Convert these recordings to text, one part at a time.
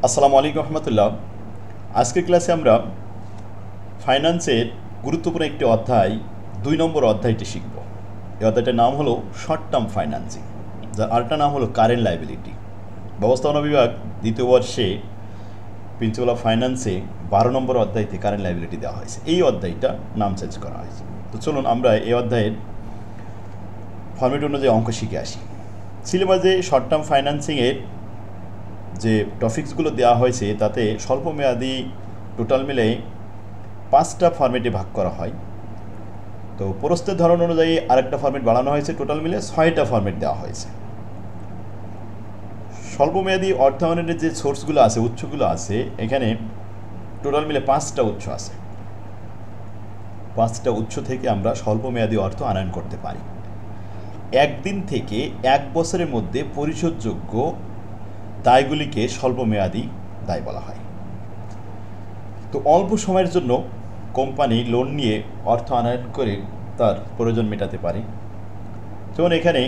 আসসালামু আলাইকুম রহমতুল্লাহ। আজকের ক্লাসে আমরা ফাইন্যান্সের গুরুত্বপূর্ণ একটি অধ্যায় 2 নম্বর অধ্যায়টি শিখব। এই অধ্যায়টার নাম হলো শর্ট টার্ম ফাইন্যান্সিং, যার আরেকটা নাম হলো কারেন্ট লাইবিলিটি। ব্যবস্থাপনা বিভাগ 2য় বর্ষে প্রিন্সিপাল অফ ফাইন্যান্সে 12 নম্বর অধ্যায়তে কারেন্ট লাইবিলিটি দেওয়া হয়েছে। এই অধ্যায়টা নাম চেঞ্জ করা হয়েছে। তো চলুন আমরা এই অধ্যায়ের ফর্মেট অনুযায়ী অঙ্ক শিখে আসি। সিলেবাসে শর্ট টার্ম ফাইন্যান্সিংয়ের যে টপিকসগুলো দেওয়া হয়েছে তাতে স্বল্পমেয়াদী টোটাল মিলে 5টা ফরম্যাটে ভাগ করা হয়। তো প্রস্তের ধরন অনুযায়ী আরেকটা ফরম্যাট বাড়ানো হয়েছে, টোটাল মিলে 6টা ফরম্যাট দেওয়া হয়েছে। স্বল্পমেয়াদী অর্থায়নের যে সোর্সগুলো আছে, উৎসগুলো আছে, এখানে টোটাল মিলে 5টা উৎস আছে। 5টা উৎস থেকে আমরা স্বল্পমেয়াদী অর্থ আনয়ন করতে পারি। 1 দিন থেকে 1 বছরের মধ্যে পরিশোধযোগ্য দায়গুলিকে স্বল্পমেয়াদী দায় বলা হয়। তো অল্প সময়ের জন্য কোম্পানি লোন নিয়ে অর্থ আনয়ন করে তার প্রয়োজন মেটাতে পারে। যেমন এখানে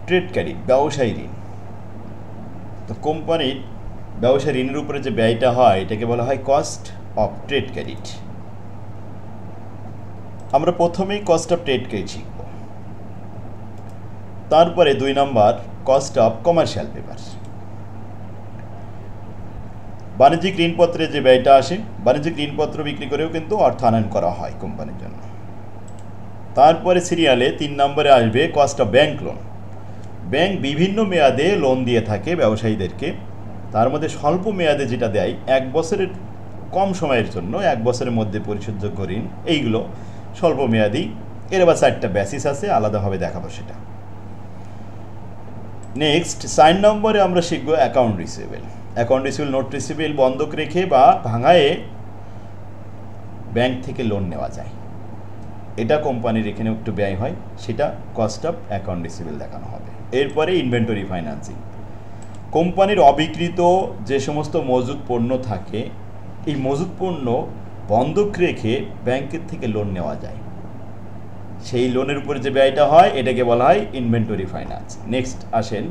ট্রেড ক্রেডিট, ব্যবসায়ী ঋণ। তো কোম্পানির ব্যবসায়ী ঋণের উপরে যে ব্যয়টা হয় এটাকে বলা হয় কস্ট অফ ট্রেড ক্রেডিট। আমরা প্রথমেই কস্ট অফ ট্রেড ক্রেডিট শিখব, তারপরে 2 নম্বর কস্ট অফ কমার্শিয়াল পেপার। বাণিজ্যিক ঋণপত্রে যে ব্যয়টা আসে, বাণিজ্যিক ঋণপত্র বিক্রি করেও কিন্তু অর্থ আনয়ন করা হয় কোম্পানির জন্য। তারপরে সিরিয়ালে 3 নম্বরে আসবে cost of bank loan. Bank বিভিন্ন মেয়াদে লোন দিয়ে থাকে ব্যবসায়ীদেরকে, তার মধ্যে স্বল্প মেয়াদে যেটা দেয় 1 বছরের কম সময়ের জন্য, 1 বছরের মধ্যে পরিশোধযোগ্য ঋণ, এইগুলো স্বল্প মেয়াদী। এর আবার 4টা বেসিস আছে, আলাদাভাবে দেখাবো সেটা। নেক্সট 4 নম্বরে আমরা শিখব account receivable. Account receivable note receivable বন্ধক রেখে বা ভাঙায়ে ব্যাংক থেকে লোন নেওয়া যায়। এটা কোম্পানির এখানে একটু ব্যয় হয়, সেটা কস্ট অফ অ্যাকাউন্ট রিসিভেবল দেখানো হবে। এরপরে ইনভেন্টরি ফাইন্যান্সিং। কোম্পানির অবিকৃত যে সমস্ত মজুদ পণ্য থাকে, এই মজুদ পণ্য বন্ধক রেখে ব্যাংকের থেকে লোন নেওয়া যায়। সেই লোনের উপরে যে ব্যয়টা হয় এটাকে বলা হয় ইনভেন্টরি ফাইন্যান্স। নেক্সট আসেন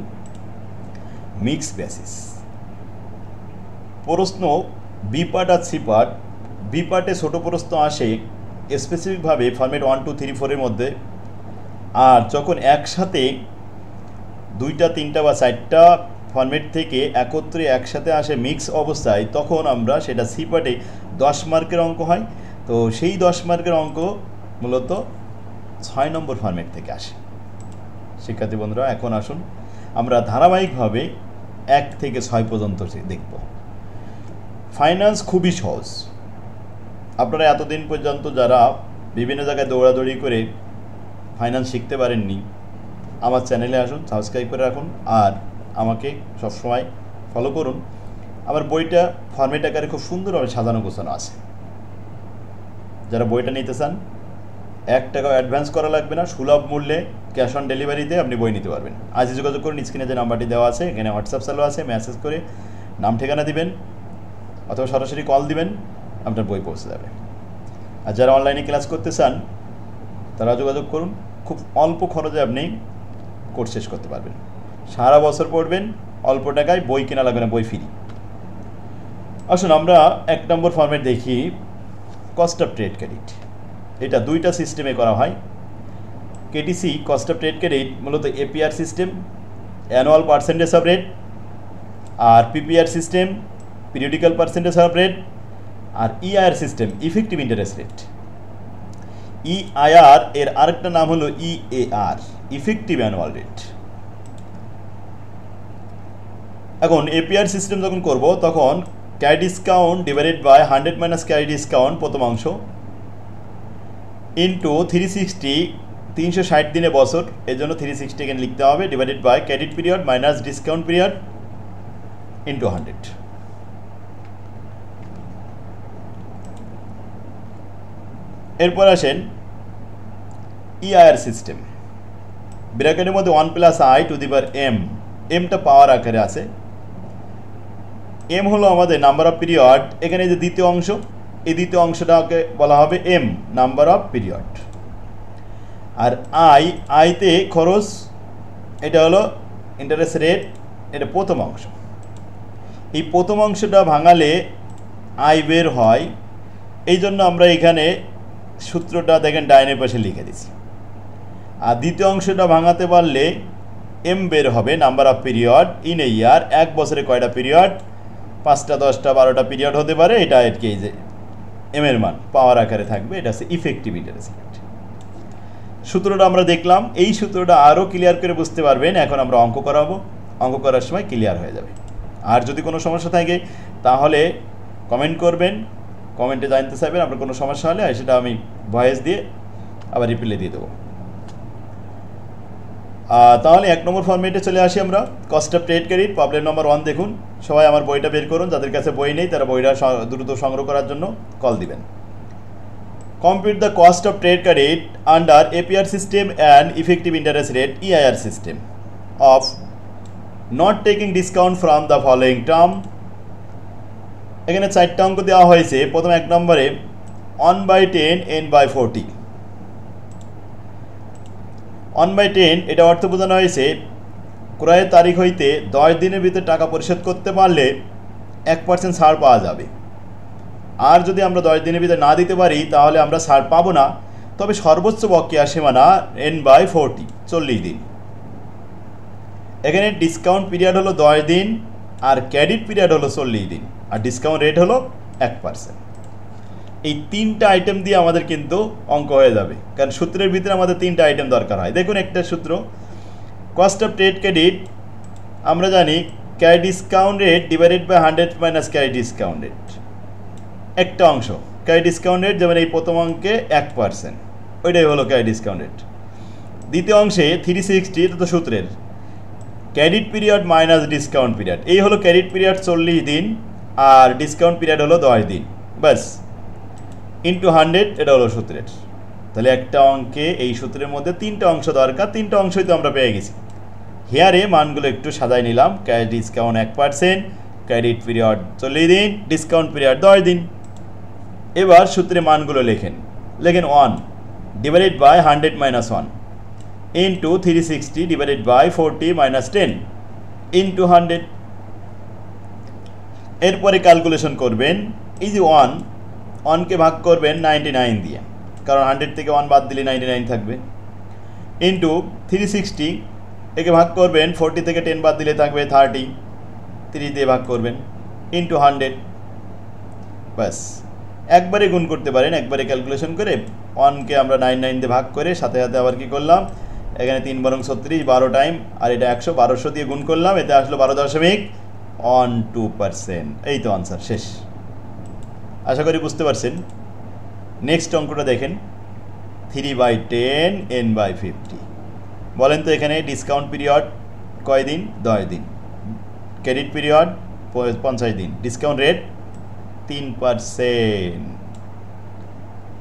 মিক্স বেসিস। প্রশ্ন বি পার্ট আর সি পার্ট। বি পার্টে ছোট প্রশ্ন আসে স্পেসিফিকভাবে ফরম্যাট 1, 2, 3, 4 এর মধ্যে। আর যখন একসাথে 2টা, 3টা বা 4টা ফরম্যাট থেকে একত্রে একসাথে আসে মিক্স অবস্থায়, তখন আমরা সেটা সি পার্টে 10 মার্কের অঙ্ক হয়। তো সেই 10 মার্কের অঙ্ক মূলত 6 নম্বর ফরম্যাট থেকে আসে। শিক্ষার্থী বন্ধুরা, এখন আসুন আমরা ধারাবাহিকভাবে 1 থেকে 6 পর্যন্ত দেখব। ফাইন্যান্স খুবই সহজ। আপনারা এতদিন পর্যন্ত যারা বিভিন্ন জায়গায় দৌড়াদৌড়ি করে ফাইন্যান্স শিখতে পারেননি, আমার চ্যানেলে আসুন, সাবস্ক্রাইব করে রাখুন আর আমাকে সবসময় ফলো করুন। আমার বইটা ফরম্যাট আকারে খুব সুন্দরভাবে সাজানো গোছানো আছে। যারা বইটা নিতে চান 1 টাকাও অ্যাডভান্স করা লাগবে না, সুলভ মূল্যে ক্যাশ অন ডেলিভারিতে আপনি বই নিতে পারবেন। আজই যোগাযোগ করুন, স্ক্রিনে যে নাম্বারটি দেওয়া আছে, এখানে হোয়াটসঅ্যাপ চালু আছে, মেসেজ করে নাম ঠিকানা দিবেন অথবা সরাসরি কল দিবেন, আপনার বই পৌঁছে যাবে। আর যারা অনলাইনে ক্লাস করতে চান তারা যোগাযোগ করুন, খুব অল্প খরচে আপনি কোর্স শেষ করতে পারবেন। সারা বছর পড়বেন, অল্প টাকায়, বই কেনা লাগবে না, বই ফ্রি। আসুন আমরা 1 নম্বর ফরম্যাট দেখি, কস্ট অফ ট্রেড ক্রেডিট। এটা 2টা সিস্টেমে করা হয়। KTC cost of trade credit মূলত APR system, annual percentage of rate, আর PPR system, periodical percentage of rate, আর EIR system, effective interest rate. EIR এর আরেকটা নাম হলো ইএআর, ইফেক্টিভ অ্যানুয়াল রেট। এখন এপিআর সিস্টেম যখন করব তখন carry discount divided by 100 minus carry discount প্রথম অংশ ইন্টু 360, 360 দিনে বছর, এর জন্য 360 এখানে লিখতে হবে, divided by credit period minus discount period into 100। এরপর আসেন ইআইআর সিস্টেম। ব্র্যাকেটের মধ্যে 1 plus I to the power M, এমটা পাওয়ার আকারে আছে। এম হলো আমাদের নাম্বার অফ পিরিয়ড, এখানে যে দ্বিতীয় অংশ, এই দ্বিতীয় অংশটাকে বলা হবে এম, নাম্বার অফ পিরিয়ড। আর আইতে খরচ, এটা হলো ইন্টারেস্ট রেট, এটা প্রথম অংশ। এই প্রথম অংশটা ভাঙালে আয় বের হয়, এই জন্য আমরা এখানে সূত্রটা দেখেন ডাইনের পাশে লিখে দিচ্ছি। আর দ্বিতীয় অংশটা ভাঙাতে পারলে এম বের হবে, number of period in a year. এক বছরে কয়টা পিরিয়ড, 5টা 10টা 12টা পিরিয়ড হতে পারে, এটা আর কি যে এম এর মান পাওয়ার আকারে থাকবে, এটা হচ্ছে ইফেক্টিভ ইন্টারেস্ট রেট। সূত্রটা আমরা দেখলাম, এই সূত্রটা আরও ক্লিয়ার করে বুঝতে পারবেন। এখন আমরা অঙ্ক করাবো, অঙ্ক করার সময় ক্লিয়ার হয়ে যাবে। আর যদি কোনো সমস্যা থাকে তাহলে কমেন্ট করবেন, কমেন্টে জানতে চাইবেন আপনার কোনো সমস্যা হলে, সেটা আমি ভয়েস দিয়ে আবার রিপ্লাই দিয়ে দেবো। তাহলে 1 নম্বর ফরম্যাটে চলে আসি আমরা। Cost of trade credit problem নম্বর 1 দেখুন। সবাই আমার বইটা বের করুন, যাদের কাছে বই নেই তারা বইটা দ্রুত সংগ্রহ করার জন্য কল দিবেন। Compute the cost of trade credit under APR system and effective interest rate EIR system of not taking discount from the following term. এখানে 4টা অঙ্ক দেওয়া হয়েছে। প্রথম 1 নম্বরে 1/10 n/40। 1/10 এটা অর্থ বোঝানো হয়েছে ক্রয়ের তারিখ হইতে 10 দিনের ভিতরে টাকা পরিশোধ করতে পারলে 1% ছাড় পাওয়া যাবে। আর যদি আমরা 10 দিনের ভিতরে না দিতে পারি তাহলে আমরা ছাড় পাবো না, তবে সর্বোচ্চ বকেয়া সীমানা n/40 40 দিন। এখানে ডিসকাউন্ট পিরিয়ড হলো 10 দিন আর ক্রেডিট পিরিয়ড হলো 40 দিন আর ডিসকাউন্ট রেট হলো 1%। এই 3টা আইটেম দিয়ে আমাদের কিন্তু অঙ্ক হয়ে যাবে, কারণ সূত্রের ভিতরে আমাদের 3টা আইটেম দরকার হয়। দেখুন একটা সূত্র, কস্ট অফ ট্রেড ক্রেডিট আমরা জানি carry discount rate divided by 100 minus carry discount rate. একটা অংশ ক্যারি ডিসকাউন্ট রেট, যেমন এই প্রথম অঙ্কে 1%, ওইটাই হলো ক্যারি ডিসকাউন্ট রেট। দ্বিতীয় অংশে 360, এটা তো সূত্রের credit period minus discount period, এই হলো ক্রেডিট পিরিয়ড 40 দিন আর ডিসকাউন্ট পিরিয়ড হলো 10 দিন, ব্যাস, ইন্টু 100, এটা হলো সূত্রের। তাহলে একটা অঙ্কে এই সূত্রের মধ্যে 3টা অংশ দরকার, 3টা অংশই তো আমরা পেয়ে গেছি। হেয়ারে মানগুলো একটু সাজাই নিলাম। ক্যাশ ডিসকাউন্ট 1%, ক্রেডিট পিরিয়ড 40 দিন, ডিসকাউন্ট পিরিয়ড 10 দিন। এবার সূত্রে মানগুলো লেখেন 1 divided by 100 minus 1 into 360 divided by 40 minus 10 into 100। এরপরে ক্যালকুলেশন করবেন, এই যে 1কে ভাগ করবেন 99 দিয়ে, কারণ 100 থেকে 1 বাদ দিলে 99 থাকবে, ইন্টু 360, একে ভাগ করবেন 40 থেকে 10 বাদ দিলে থাকবে 30, 30 দিয়ে ভাগ করবেন, ইন্টু 100, ব্যাস। একবারে গুণ করতে পারেন, একবারে ক্যালকুলেশন করে 1কে আমরা 99 দিয়ে ভাগ করে সাথে সাথে আবার কি করলাম, এখানে 3 বরং 36, 12 টাইম, আর এটা 100, 1200 দিয়ে গুণ করলাম, এতে আসলো 12.12%। এই তো আনসার শেষ। আশা করি বুঝতে পারছেন। নেক্সট অঙ্কটা দেখেন, 3/10 n/50। বলেন তো এখানে ডিসকাউন্ট পিরিয়ড কয় দিন, 10 দিন, ক্রেডিট পিরিয়ড 50 দিন, ডিসকাউন্ট রেট 3%।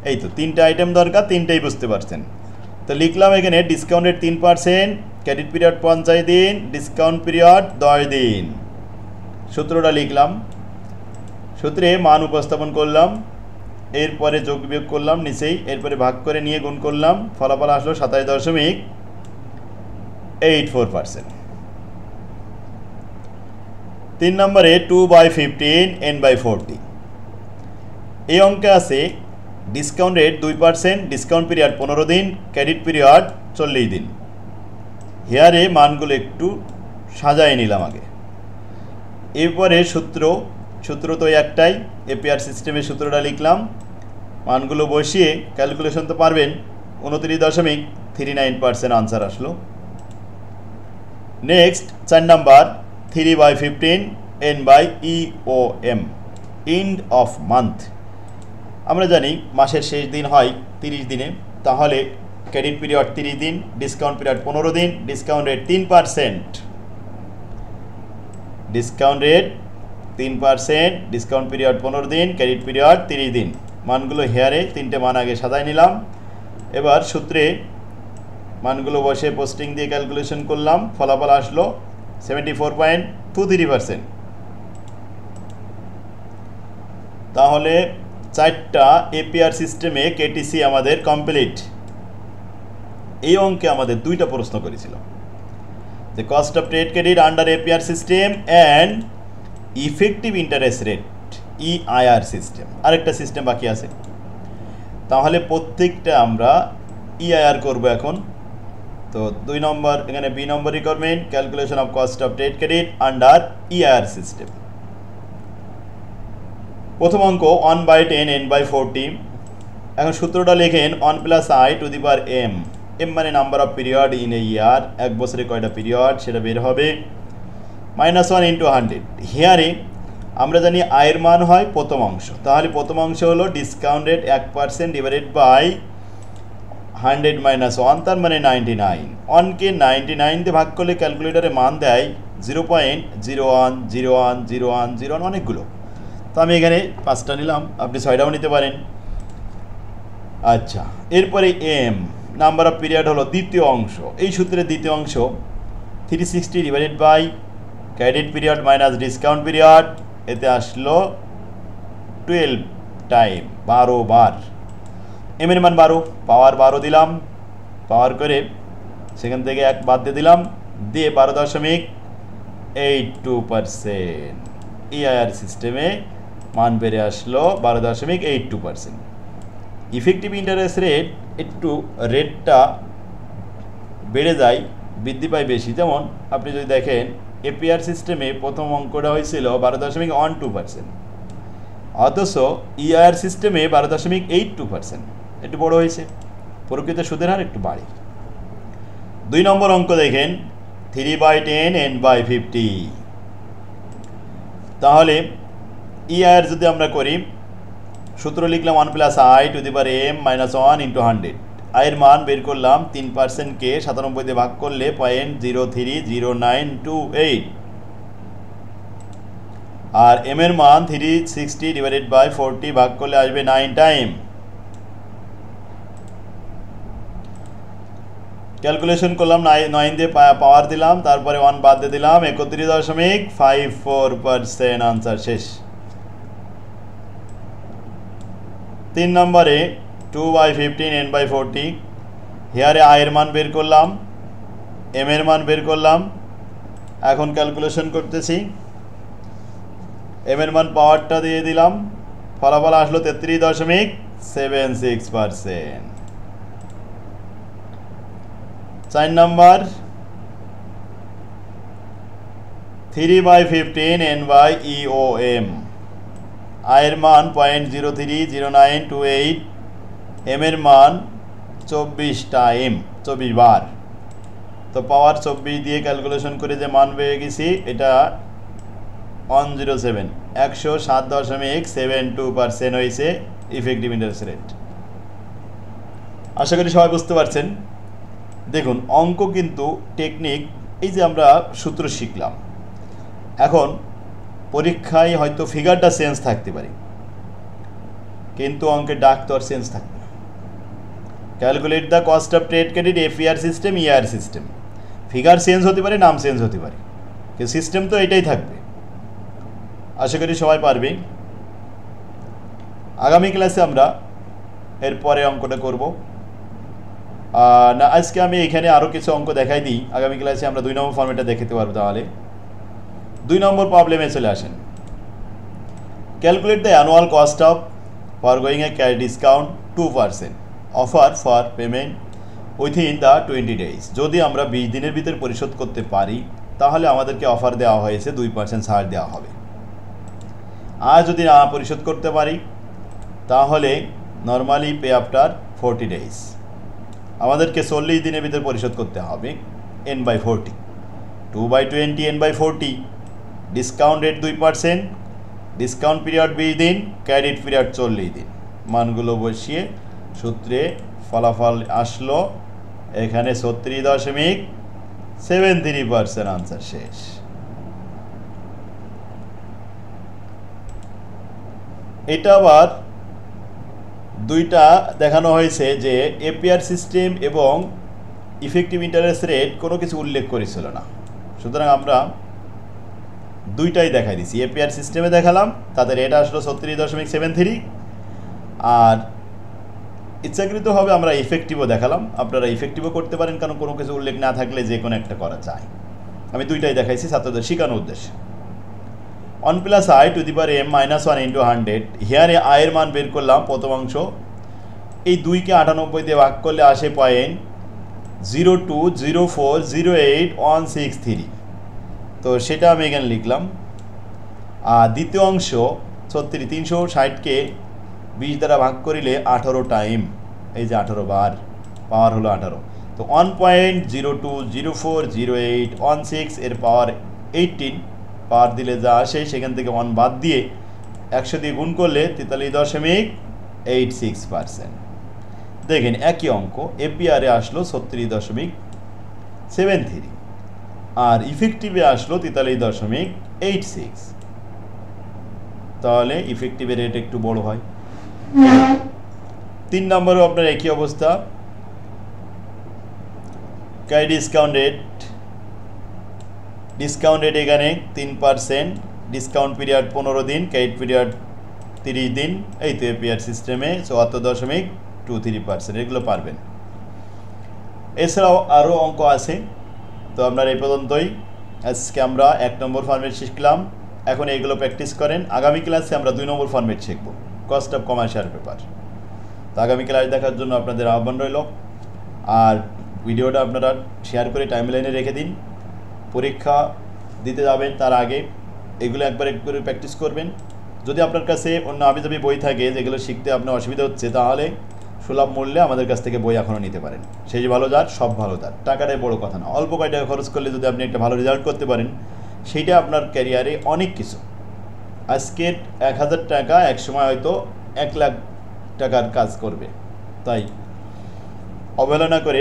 এই তো 3টা আইটেম দরকার, 3টাই বুঝতে পারছেন। তো লিখলাম এখানে ডিসকাউন্ট রেট 3%, ক্রেডিট পিরিয়ড 50 দিন, ডিসকাউন্ট পিরিয়ড 10 দিন। সূত্রটা লিখলাম, সূত্রে মান উপস্থাপন করলাম, এরপরে যোগ বিয়োগ করলাম নিচেই, এরপরে ভাগ করে নিয়ে গুণ করলাম, ফলাফল আসলো 27.84%। 3 নম্বরে 2/15 n/40। এই অঙ্কে আছে ডিসকাউন্ট রেট 2%, ডিসকাউন্ট পিরিয়ড 15 দিন, ক্রেডিট পিরিয়ড 40 দিন। হেয়ারে মানগুলো একটু সাজাই নিলাম আগে। এরপরে সূত্র তো একটাই, এপিআর সিস্টেমের সূত্রটা লিখলাম, মানগুলো বসিয়ে ক্যালকুলেশন তো পারবেন, 29.39% আনসার আসলো। Next 4 number 3/15 n/EOM, end of month. আমরা জানি মাসের শেষ দিন হয় 30 দিনে, তাহলে ক্রেডিট পিরিয়ড 30 দিন, ডিসকাউন্ট পিরিয়ড 15 দিন, discount rate 3%, discount rate 3%, discount period 15 দিন, ক্রেডিট পিরিয়ড 30 দিন। মানগুলো হেয়ারে 3টে মান আগে সাজাই নিলাম। এবার সূত্রে মানগুলো বসে পোস্টিং দিয়ে ক্যালকুলেশন করলাম, ফলাফল আসলো 74.23%। তাহলে 4টা এপিআর সিস্টেমে কেটিসি আমাদের কমপ্লিট। এই অঙ্কে আমাদের 2টা প্রশ্ন করেছিল, যে cost of trade credit under APR system and effective interest rate EIR system, আরেকটা সিস্টেম বাকি আছে। তাহলে প্রত্যেকটা আমরা ইআইআর করব এখন। তো 2 নম্বর এখানে B number requirement, calculation of cost of trade credit under EIR system. প্রথম অঙ্ক 1/10 n/40। এখন সূত্রটা লেখেন 1 + i to the power m, m মানে number of period in a year, এক বছরে কয়টা পিরিয়ড সেটা বের হবে, -1 × 100। হিয়ারে আমরা জানি আয়ের মান হয় প্রথম অংশ, তাহলে প্রথম অংশ হলো ডিসকাউন্ট রেট 1% ডিভাইডেড বাই 100 - 1, তার মানে 99। 1কে 99 দিয়ে ভাগ করলে ক্যালকুলেটারে মান দেয় 0.01010101 অনেকগুলো। তো আমি এখানে 5টা নিলাম, আপনি 6টাও নিতে পারেন। আচ্ছা, এরপরে এম নাম্বার অফ পিরিয়ড হলো দ্বিতীয় অংশ। এই সূত্রের দ্বিতীয় অংশ 360 divided by credit period minus discount period, এতে আসলো 12 টাইম, 12 বার। এম এর মান 12, পাওয়ার 12 দিলাম, পাওয়ার করে সেখান থেকে 1 বাদ দিয়ে দিলাম, দিয়ে 12.82%। ইআইআর সিস্টেমে মান বেড়ে আসলো 12.82%। ইফেক্টিভ ইন্টারেস্ট রেট একটু রেটটা বেড়ে যায়, বৃদ্ধি পায় বেশি। যেমন আপনি যদি দেখেন এপিআর সিস্টেমে প্রথম অঙ্কটা হয়েছিল 12.12%, অথচ ইআইআর সিস্টেমে 12.82%, একটু বড় হয়েছে, প্রকৃত সুদের হার একটু বাড়ে। 2 নম্বর অঙ্ক দেখেন 3/10 n/50। তাহলে ইআইআর যদি আমরা করি, সূত্র লিখলাম 1 + i to the power m - 1 × 100। আয়ের মান বের করলাম, 3%কে 97 দিয়ে ভাগ করলে 0.030928, আর এম এর মান 360 ডিভাইডেড বাই 40 ভাগ করলে আসবে 9 টাইম। ক্যালকুলেশন করলাম, 9 দিয়ে পাওয়ার দিলাম, তারপরে 1 বাদ দিয়ে দিলাম, 31.54%। আনসার শেষ। 3 নম্বরে 2/15 n/40। হিয়ারে আয়ের মান বের করলাম, এম এর মান বের করলাম, এখন ক্যালকুলেশন করতেছি। এম এর মান পাওয়ারটা দিয়ে দিলাম, ফলাফল আসলো 33.76%। 4 নম্বর 3/15 n/EOM। আয়ের মান 0.030928, এম এর মান 24 টাইম, 24 বার। তো পাওয়ার 24 দিয়ে ক্যালকুলেশন করে যে মান পেয়ে গেছি, এটা 107, 107.72% হয়েছে ইফেক্টিভ ইন্টারেস্ট রেট। আশা করি সবাই বুঝতে পারছেন। দেখুন অঙ্ক কিন্তু টেকনিক, এই যে আমরা সূত্র শিখলাম, এখন পরীক্ষায় হয়তো ফিগারটা চেঞ্জ থাকতে পারে, কিন্তু অঙ্কের ডাক তো আর চেঞ্জ থাকবে না। Calculate the cost of trade credit APR system EIR system, figure change হতে পারে, নাম চেঞ্জ হতে পারে, কিন্তু সিস্টেম তো এটাই থাকবে। আশা করি সবাই পারবে। আগামী ক্লাসে আমরা এরপরে অঙ্কটা করব না, আজকে আমি এখানে আরও কিছু অঙ্ক দেখাই দিই। আগামী ক্লাসে আমরা 2 নম্বর ফর্মেটটা দেখাতে পারবো। তাহলে 2 নম্বর প্রবলেমে চলে আসেন। Calculate the annual cost of forgoing a cash discount 2% offer for payment within the 20 days। যদি আমরা 20 দিনের ভিতরে পরিশোধ করতে পারি, তাহলে আমাদেরকে অফার দেওয়া হয়েছে 2% ছাড় দেওয়া হবে। আর যদি না পরিশোধ করতে পারি, তাহলে নর্মালি পে আফটার 40 days। আমাদেরকে 40 দিনের ভিতরে পরিশোধ করতে হবে n/40, 2/20 n/40। Discount rate 2%, discount period 20 দিন, ক্রেডিট পিরিয়ড 40 দিন। মানগুলো বসিয়ে সূত্রে ফলাফল আসলো এখানে 36.73%। আনসার শেষ। এটা আবার দুইটা দেখানো হয়েছে যে এপিআর সিস্টেম এবং ইফেক্টিভ ইন্টারেস্ট রেট কোনো কিছু উল্লেখ করেছিল না, সুতরাং আমরা দুইটাই দেখাই দিছি। এপিআর সিস্টেমে দেখালাম, তাদের রেট আসলো 36.73, আর ইচ্ছাকৃতভাবে আমরা ইফেক্টিভও দেখালাম। আপনারা ইফেক্টিভও করতে পারেন, কারণ কোনো কিছু উল্লেখ না থাকলে যে কোনো একটা করা যায়। আমি দুইটাই দেখাইছি ছাত্রদের শেখানোর উদ্দেশ্যে। 1 plus I to the power m minus 1 into 100। হিয়ারে আয়ের মান বের করলাম প্রথম অংশ, এই 2কে 98 দিয়ে ভাগ করলে আসে পয়েন্ট 020408163। তো সেটা আমি এখানে লিখলাম। আর দ্বিতীয় অংশ 360কে 20 দ্বারা ভাগ করিলে 18 টাইম, এই যে 18 বার, পাওয়ার হলো 18। তো 1.02040816 এর পাওয়ার 18 পাওয়ার দিলে যা আসে সেখান থেকে 1 বাদ দিয়ে 100 দিয়ে গুণ করলে 43.86%। দেখেন একই অঙ্ক এপিআরে আসলো 36.73 আর ইফেক্টিভে আসলো 43.86। তাহলে ইফেক্টিভের রেট একটু বড় হয়। 3 নম্বরেও আপনার একই অবস্থা। ডিসকাউন্ট রেট এখানে 3%, ডিসকাউন্ট পিরিয়ড 15 দিন, ক্রেডিট পিরিয়ড 30 দিন। এই তো এপিআর সিস্টেমে 74.23%। এগুলো পারবেন। এছাড়াও আরও অঙ্ক আছে। তো আপনার এই পর্যন্তই। আজকে আমরা 1 নম্বর ফরম্যাট শিখলাম। এখন এইগুলো প্র্যাকটিস করেন। আগামী ক্লাসে আমরা 2 নম্বর ফরম্যাট শিখব, কস্ট অফ কমার্শিয়াল পেপার। তো আগামী ক্লাস দেখার জন্য আপনাদের আহ্বান রইল। আর ভিডিওটা আপনারা শেয়ার করে টাইমলাইনে রেখে দিন। পরীক্ষা দিতে যাবেন তার আগে এগুলো একবার করে প্র্যাকটিস করবেন। যদি আপনার কাছে অন্য আবিজাবি বই থাকে যেগুলো শিখতে আপনার অসুবিধা হচ্ছে, তাহলে সুলভ মূল্যে আমাদের কাছ থেকে বই এখনও নিতে পারেন। সেই ভালো যার সব ভালো যার, টাকাটাই বড় কথা না। অল্প কয় টাকা খরচ করলে যদি আপনি একটা ভালো রেজাল্ট করতে পারেন, সেইটা আপনার ক্যারিয়ারে অনেক কিছু। আজকের 1000 টাকা এক সময় হয়তো 1 লাখ টাকার কাজ করবে। তাই অবহেলা করে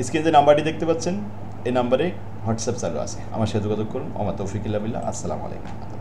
স্ক্রিনে যে নাম্বারটি দেখতে পাচ্ছেন, এই নাম্বারে হোয়াটসঅ্যাপ চালু আছে, আমার সাথে যোগাযোগ করুন। আমার তৌফিকুল্লাহ বিল্লাহ। আসসালামু আলাইকুম।